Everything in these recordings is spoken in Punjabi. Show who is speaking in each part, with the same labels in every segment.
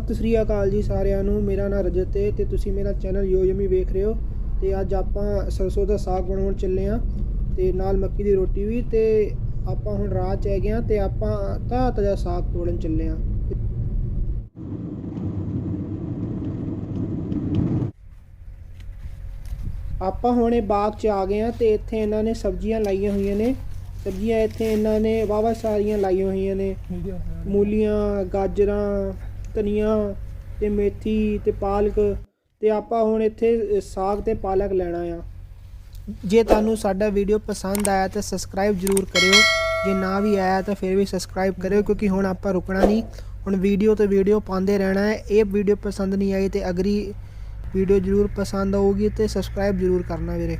Speaker 1: सत श्री अकाल जी सारिਆਂ ਨੂੰ। मेरा नाम रजत है तो तुसी मेरा चैनल यो यमी वेख रहे हो। तो अज आप सरसों का साग बनाने चले हाँ तो नाल मक्की की रोटी भी। तो आप हुण राह च है गए तो आप ताज़ा साग तोड़न चले हाँ। ਆਪਾਂ ਹੁਣੇ ਬਾਗ 'ਚ ਆ ਗਏ ਹਾਂ ਤੇ ਇੱਥੇ ਇਹਨਾਂ ਨੇ ਸਬਜ਼ੀਆਂ ਲਾਈਆਂ ਹੋਈਆਂ ਨੇ। ਸਬਜ਼ੀਆਂ ਇੱਥੇ ਇਹਨਾਂ ਨੇ ਵਾਹਵਾ ਸਾਰੀਆਂ ਲਾਈਆਂ ਹੋਈਆਂ ਨੇ, ਮੂਲੀਆਂ, ਗਾਜਰਾਂ, ਧਨੀਆ ਤੇ ਮੇਥੀ ਤੇ ਪਾਲਕ। ਤੇ ਆਪਾਂ ਹੁਣ ਇੱਥੇ ਸਾਗ ਤੇ ਪਾਲਕ ਲੈਣਾ ਆ। ਜੇ ਤੁਹਾਨੂੰ ਸਾਡਾ ਵੀਡੀਓ ਪਸੰਦ ਆਇਆ ਤਾਂ ਸਬਸਕ੍ਰਾਈਬ ਜ਼ਰੂਰ ਕਰਿਓ, ਜੇ ਨਾ ਵੀ ਆਇਆ ਤਾਂ ਫਿਰ ਵੀ ਸਬਸਕ੍ਰਾਈਬ ਕਰਿਓ, ਕਿਉਂਕਿ ਹੁਣ ਆਪਾਂ ਰੁਕਣਾ ਨਹੀਂ, ਹੁਣ ਵੀਡੀਓ ਤੇ ਵੀਡੀਓ ਪਾਉਂਦੇ ਰਹਿਣਾ ਹੈ। ਇਹ ਵੀਡੀਓ ਪਸੰਦ ਨਹੀਂ ਆਈ ਤੇ ਅਗਲੀ ਵੀਡੀਓ ਜ਼ਰੂਰ ਪਸੰਦ ਆਊਗੀ ਤੇ ਸਬਸਕ੍ਰਾਈਬ ਜ਼ਰੂਰ ਕਰਨਾ ਵੀਰੇ।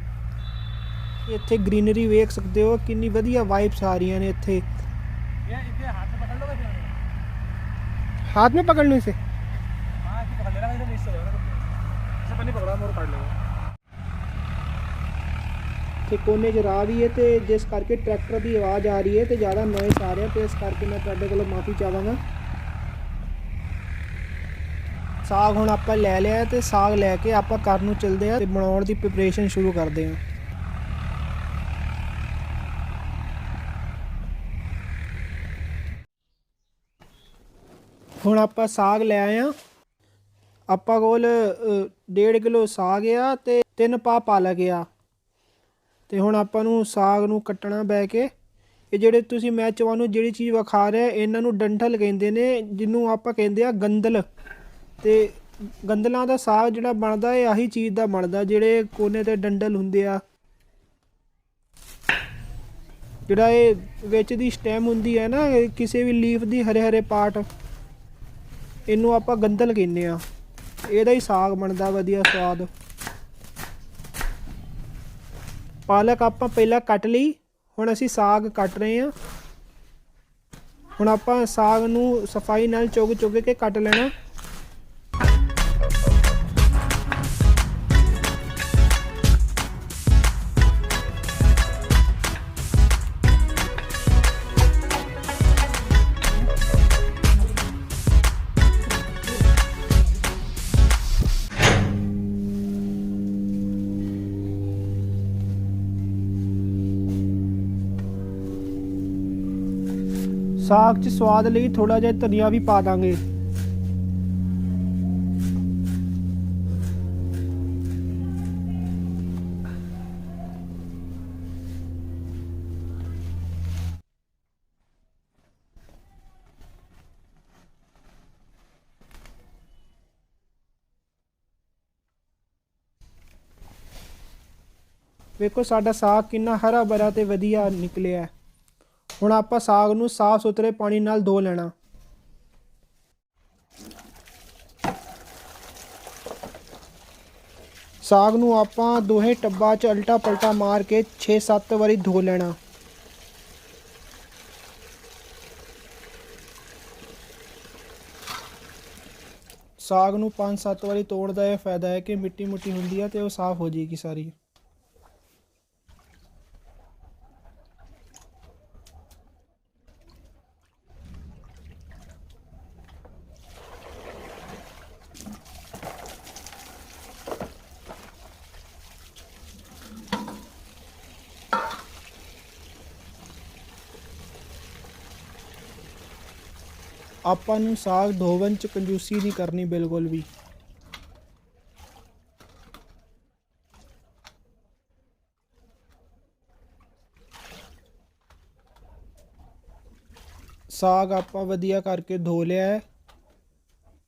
Speaker 1: ਇੱਥੇ ਗ੍ਰੀਨਰੀ ਵੇਖ ਸਕਦੇ ਹੋ, ਕਿੰਨੀ ਵਧੀਆ ਵਾਈਬਸ ਆ ਰਹੀਆਂ ਨੇ ਇੱਥੇ। हाथ में पकड़ने से कोने च राह भी है तो जिस करके ट्रैक्टर की आवाज़ आ रही है तो ज़्यादा नॉइस आ रहा है, तो इस करके मैं तुहाडे कोलों माफ़ी चाहांगा। साग हुण आपां लै लिया तो साग लैके आपां घर नूं चलदे हां ते बनाउण दी प्रिपरेशन शुरू करदे हां। ਹੁਣ ਆਪਾਂ ਸਾਗ ਲੈ ਆਏ ਹਾਂ। ਆਪਾਂ ਕੋਲ 1.5 ਕਿਲੋ ਸਾਗ ਆ ਤੇ 3 ਪਾ ਪਾਲਕ ਆ। ਤੇ ਹੁਣ ਆਪਾਂ ਨੂੰ ਸਾਗ ਨੂੰ ਕੱਟਣਾ ਬੈ ਕੇ। ਇਹ ਜਿਹੜੇ ਤੁਸੀਂ ਮੈਂ ਤੁਹਾਨੂੰ ਜਿਹੜੀ ਚੀਜ਼ ਵਿਖਾ ਰਿਹਾ ਇਹਨਾਂ ਨੂੰ ਡੰਠਲ ਕਹਿੰਦੇ ਨੇ, ਜਿਹਨੂੰ ਆਪਾਂ ਕਹਿੰਦੇ ਆ ਗੰਦਲ। ਤੇ ਗੰਦਲਾਂ ਦਾ ਸਾਗ ਜਿਹੜਾ ਬਣਦਾ ਇਹ ਆਹੀ ਚੀਜ਼ ਦਾ ਬਣਦਾ, ਜਿਹੜੇ ਕੋਨੇ ਤੇ ਡੰਡਲ ਹੁੰਦੇ ਆ, ਜਿਹੜਾ ਇਹ ਵਿੱਚ ਦੀ ਸਟੈਮ ਹੁੰਦੀ ਹੈ ਨਾ ਕਿਸੇ ਵੀ ਲੀਫ ਦੀ, ਹਰੇ ਹਰੇ ਪਾਰਟ, ਇਹਨੂੰ ਆਪਾਂ ਗੰਦਲ ਕਹਿੰਦੇ ਆ। ਇਹਦਾ ਹੀ ਸਾਗ ਬਣਦਾ ਵਧੀਆ ਸਵਾਦ। ਪਾਲਕ ਆਪਾਂ ਪਹਿਲਾਂ ਕੱਟ ਲਈ, ਹੁਣ ਅਸੀਂ ਸਾਗ ਕੱਟ ਰਹੇ ਹਾਂ। ਹੁਣ ਆਪਾਂ ਸਾਗ ਨੂੰ ਸਫਾਈ ਨਾਲ ਚੁਗ ਚੁਗ ਕੇ ਕੱਟ ਲੈਣਾ। ਸਾਗ 'ਚ ਸਵਾਦ ਲਈ ਥੋੜਾ ਜਿਹਾ ਧਨੀਆ ਵੀ ਪਾ ਦਾਂਗੇ। ਵੇਖੋ ਸਾਡਾ ਸਾਗ ਕਿੰਨਾ ਹਰਾ ਭਰਾ ਤੇ ਵਧੀਆ ਨਿਕਲਿਆ। ਹੁਣ ਆਪਾਂ ਸਾਗ ਨੂੰ ਸਾਫ ਸੁਥਰੇ ਪਾਣੀ ਨਾਲ ਧੋ ਲੈਣਾ। ਸਾਗ ਨੂੰ ਆਪਾਂ ਦੋਹੇ ਟੱਬਾਂ 'ਚ ਉਲਟਾ ਪਲਟਾ ਮਾਰ ਕੇ 6-7 ਵਾਰੀ ਧੋ ਲੈਣਾ। ਸਾਗ ਨੂੰ 5-7 ਵਾਰੀ ਧੋਣ ਦਾ ਇਹ ਫਾਇਦਾ ਹੈ ਕਿ ਮਿੱਟੀ ਮੁੱਟੀ ਹੁੰਦੀ ਹੈ ਤੇ ਉਹ ਸਾਫ਼ ਹੋ ਜਾਏਗੀ ਸਾਰੀ। ਆਪਾਂ ਨੂੰ ਸਾਗ ਧੋਵਣ 'ਚ ਕੰਜੂਸੀ ਨਹੀਂ ਕਰਨੀ ਬਿਲਕੁਲ ਵੀ। ਸਾਗ ਆਪਾਂ ਵਧੀਆ ਕਰਕੇ ਧੋ ਲਿਆ ਹੈ।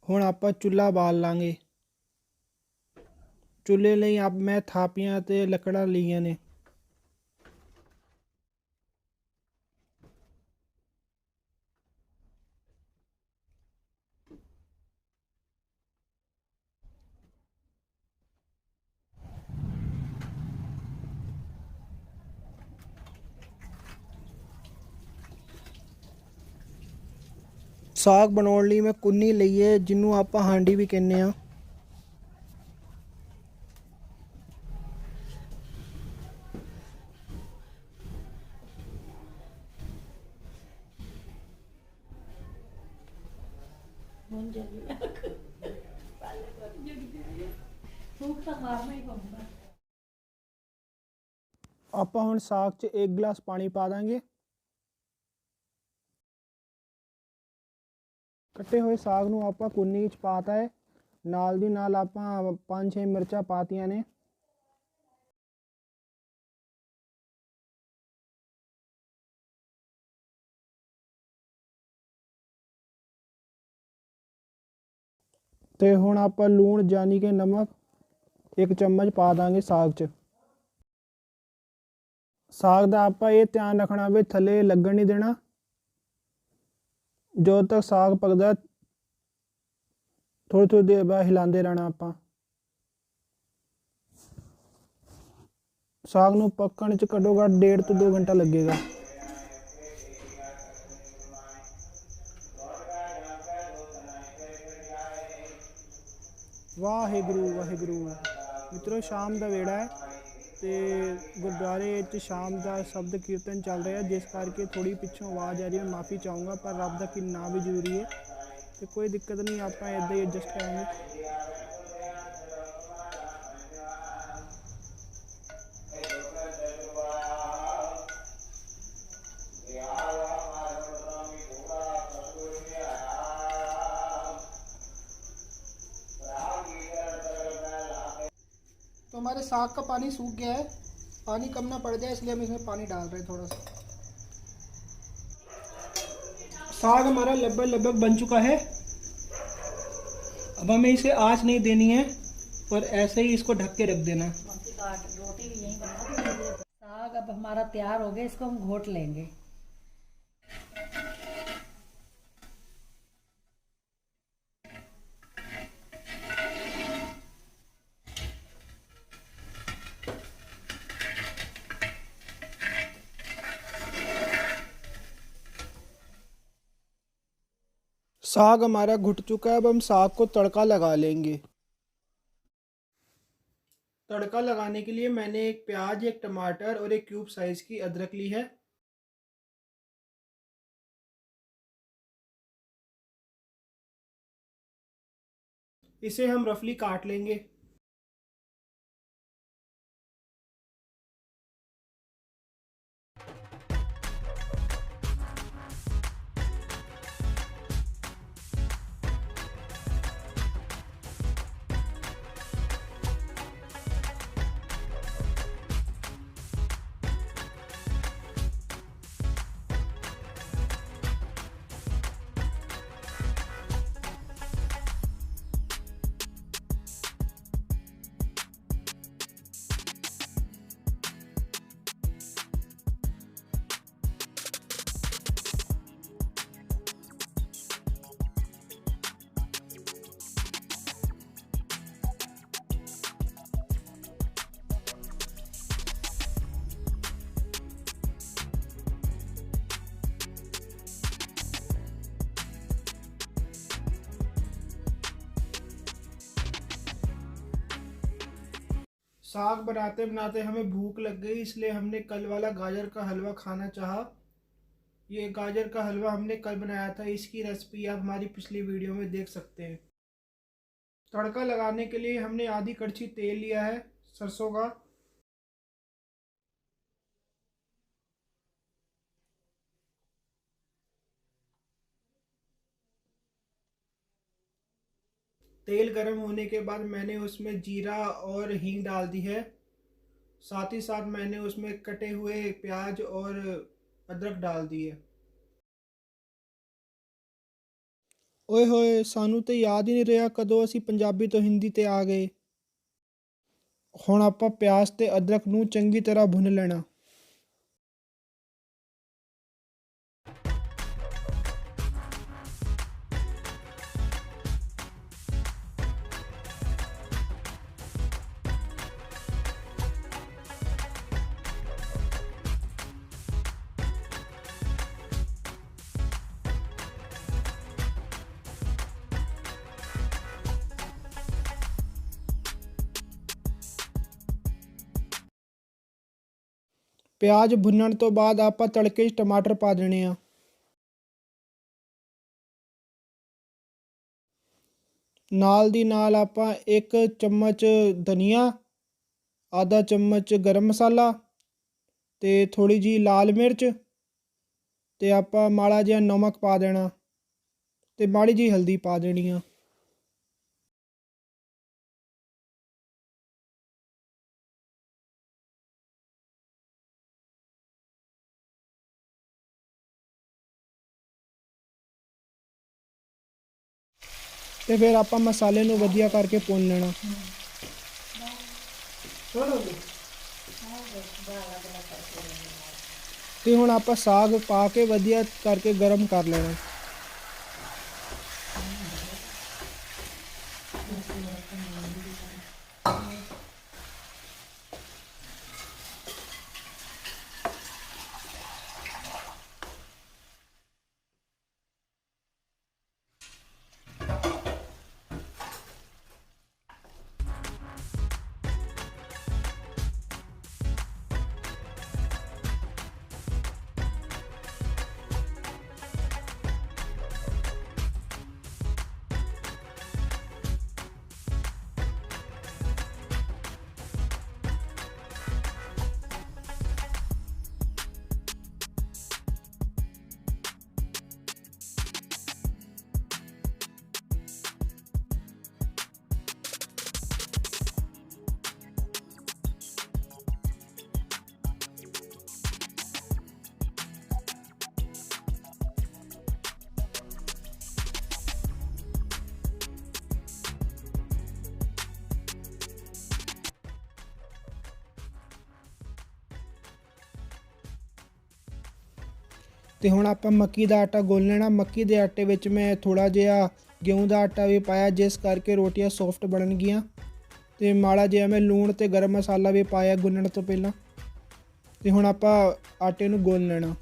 Speaker 1: ਹੁਣ ਆਪਾਂ ਚੁੱਲ੍ਹਾ ਬਾਲ ਲਾਂਗੇ। ਚੁੱਲ੍ਹੇ ਲਈ ਮੈਂ ਥਾਪੀਆਂ ਤੇ ਲੱਕੜਾਂ ਲਈਆਂ ਨੇ। ਸਾਗ ਬਣਾਉਣ ਲਈ ਮੈਂ ਕੁੰਨੀ ਲਈ ਹੈ, ਜਿਹਨੂੰ ਆਪਾਂ ਹਾਂਡੀ ਵੀ ਕਹਿੰਦੇ ਆ। ਆਪਾਂ ਹੁਣ ਸਾਗ 'ਚ 1 गिलास ਪਾਣੀ ਪਾ ਦਾਂਗੇ। ਕੱਟੇ ਹੋਏ ਸਾਗ ਨੂੰ ਆਪਾਂ ਕੁੰਨੀ 'ਚ ਪਾਤਾ ਹੈ। ਨਾਲ ਦੀ ਨਾਲ ਆਪਾਂ 5-6 ਮਿਰਚਾਂ ਪਾਤੀਆਂ ਨੇ। ਤੇ ਹੁਣ ਆਪਾਂ ਲੂਣ ਯਾਨੀ ਕਿ ਨਮਕ 1 ਚਮਚ ਪਾ ਦਾਂਗੇ ਸਾਗ 'ਚ। ਸਾਗ ਦਾ ਆਪਾਂ ਇਹ ਧਿਆਨ ਰੱਖਣਾ ਵੀ ਥੱਲੇ ਲੱਗਣ ਨਹੀਂ ਦੇਣਾ। ਜਦੋਂ ਤੱਕ ਸਾਗ ਪੱਕਦਾ ਥੋੜੀ ਦੇਰ ਬਾਅਦ ਹਿਲਾਉਂਦੇ ਰਹਿਣਾ ਆਪਾਂ। ਸਾਗ ਨੂੰ ਪੱਕਣ 'ਚ ਘੱਟੋ ਘੱਟ 1.5 ਤੋਂ 2 घंटा लगेगा। ਵਾਹਿਗੁਰੂ ਵਾਹਿਗੁਰੂ। ਮਿੱਤਰੋ ਸ਼ਾਮ ਦਾ ਵੇੜਾ ਹੈ ਤੇ ਗੁਰਦੁਆਰੇ 'ਚ ਸ਼ਾਮ ਦਾ ਸ਼ਬਦ ਕੀਰਤਨ ਚੱਲ ਰਿਹਾ, ਜਿਸ ਕਰਕੇ ਥੋੜੀ ਪਿੱਛੋਂ ਆਵਾਜ਼ ਆ ਰਹੀ ਹੈ। ਮਾਫੀ ਚਾਹੂੰਗਾ, ਪਰ ਰੱਬ ਦਾ ਕੀ ਨਾਮ ਵੀ ਜ਼ਰੂਰੀ ਹੈ ਤੇ ਕੋਈ ਦਿੱਕਤ ਨਹੀਂ, ਆਪਾਂ ਇੱਦਾਂ ਹੀ ਐਡਜਸਟ ਕਰਾਂਗੇ। तो हमारे साग का पानी सूख गया है, पानी कम ना पड़ जाए इसलिए हम इसमें पानी डाल रहे हैं थोड़ा सा। साग हमारा लगभग बन चुका है। अब हमें इसे आँच नहीं देनी है और ऐसे ही इसको ढक के रख देना है।
Speaker 2: साग अब हमारा तैयार हो गया, इसको हम घोट लेंगे।
Speaker 1: साग हमारा घुट चुका है। अब हम साग को तड़का लगा लेंगे। तड़का लगाने के लिए मैंने 1 प्याज, 1 टमाटर और 1 क्यूब साइज की अदरक ली है। इसे हम रफली काट लेंगे। साग बनाते बनाते हमें भूख लग गई, इसलिए हमने कल वाला गाजर का हलवा खाना चाहा। ये गाजर का हलवा हमने कल बनाया था, इसकी रेसिपी आप हमारी पिछली वीडियो में देख सकते हैं। तड़का लगाने के लिए हमने आधी कड़छी तेल लिया है सरसों का। तेल गर्म होने के बाद मैंने उसमें जीरा और हींग डाल दी है। साथ ही साथ मैंने उसमें कटे हुए प्याज और अदरक डाल दी है। ਓਏ ਹੋਏ, ਸਾਨੂੰ ਤੇ ਯਾਦ ਹੀ ਨਹੀਂ ਰਿਹਾ ਕਦੋਂ ਅਸੀਂ ਪੰਜਾਬੀ ਤੋਂ ਹਿੰਦੀ ਤੇ ਆ ਗਏ। ਹੁਣ ਆਪਾਂ ਪਿਆਜ਼ ਤੇ ਅਦਰਕ ਨੂੰ ਚੰਗੀ ਤਰ੍ਹਾਂ ਭੁੰਨ ਲੈਣਾ। ਪਿਆਜ਼ ਭੁੰਨਣ ਤੋਂ ਬਾਅਦ ਆਪਾਂ ਤੜਕੇ 'ਚ ਟਮਾਟਰ ਪਾ ਦੇਣੇ ਆ। ਨਾਲ ਦੀ ਨਾਲ ਆਪਾਂ 1 ਚਮਚ ਧਨੀਆ, ਆਧਾ ਚਮਚ ਗਰਮ ਮਸਾਲਾ ਤੇ ਥੋੜੀ ਜੀ ਲਾਲ ਮਿਰਚ ਤੇ ਆਪਾਂ ਮਾੜਾ ਜਿਹਾ ਨਮਕ ਪਾ ਦੇਣਾ ਤੇ ਮਾੜੀ ਜੀ ਹਲਦੀ ਪਾ ਦੇਣੀ ਆ। ਤੇ ਫਿਰ ਆਪਾਂ ਮਸਾਲੇ ਨੂੰ ਵਧੀਆ ਕਰਕੇ ਭੁੰਨ ਲੈਣਾ। ਤੇ ਹੁਣ ਆਪਾਂ ਸਾਗ ਪਾ ਕੇ ਵਧੀਆ ਕਰਕੇ ਗਰਮ ਕਰ ਲੈਣਾ। ਤੇ ਹੁਣ ਆਪਾਂ ਮੱਕੀ ਦਾ ਆਟਾ ਗੁੰਨ ਲੈਣਾ। ਮੱਕੀ ਦੇ ਆਟੇ ਵਿੱਚ ਮੈਂ ਥੋੜਾ ਜਿਹਾ गेहूं ਦਾ ਆਟਾ ਵੀ ਪਾਇਆ, ਜਿਸ ਕਰਕੇ ਰੋਟੀਆਂ ਸੌਫਟ ਬਣਨਗੀਆਂ। ਤੇ ਮਾੜਾ ਜਿਹਾ ਮੈਂ ਲੂਣ ਤੇ ਗਰਮ ਮਸਾਲਾ ਵੀ ਪਾਇਆ ਗੁੰਨਣ ਤੋਂ ਪਹਿਲਾਂ। ਤੇ ਹੁਣ ਆਪਾਂ ਆਟੇ ਨੂੰ ਗੁੰਨ ਲੈਣਾ।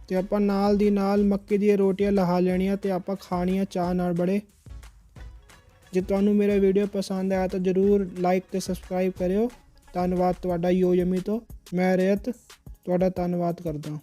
Speaker 1: ਤੇ ਆਪਾਂ ਨਾਲ ਦੀ ਨਾਲ ਮੱਕੀ ਦੀਆਂ ਰੋਟੀਆਂ ਲਾਹ ਲੈਣੀਆਂ ਤੇ ਆਪਾਂ ਖਾਣੀਆਂ ਚਾਹ ਨਾਲ ਬੜੇ। ਜੇ ਤੁਹਾਨੂੰ ਮੇਰਾ ਵੀਡੀਓ ਪਸੰਦ ਆਇਆ ਤਾਂ ਜ਼ਰੂਰ ਲਾਈਕ ਤੇ ਸਬਸਕ੍ਰਾਈਬ ਕਰਿਓ। ਧੰਨਵਾਦ ਤੁਹਾਡਾ ਯੋ ਯਮੀ ਤੋਂ। ਮੈਂ ਰੇਤ ਤੁਹਾਡਾ ਧੰਨਵਾਦ ਕਰਦਾ।